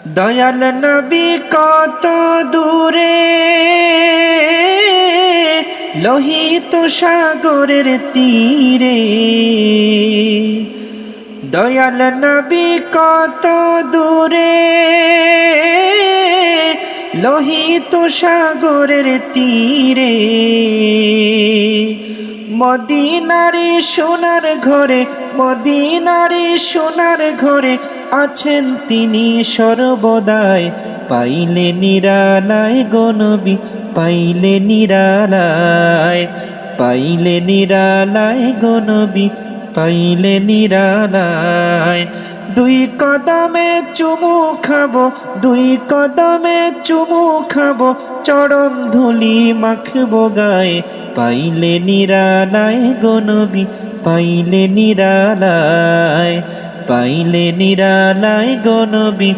দয়াল নবী কত দূরে, লোহিত সাগরের তীরে। দয়াল নবী কত দূরে, লোহিত সাগরের তীরে। মদিনারি সোনার ঘরে, মদিনারি সোনার ঘরে আছেন তিনি সর্বদাই। পাইলে নিরালায় গো নবী, পাইলে নিরালায়, পাইলে নিরালায় গো নবী, পাইলে নিরালায়। দুই কদমে চুমু খাবো, দুই কদমে চুমু খাবো, চরণ ধুলি মাখবো গায়ে। পাইলে নিরালায় গো নবী, পাইলে নিরালায়, পাইলে নিরালায় গো নবী।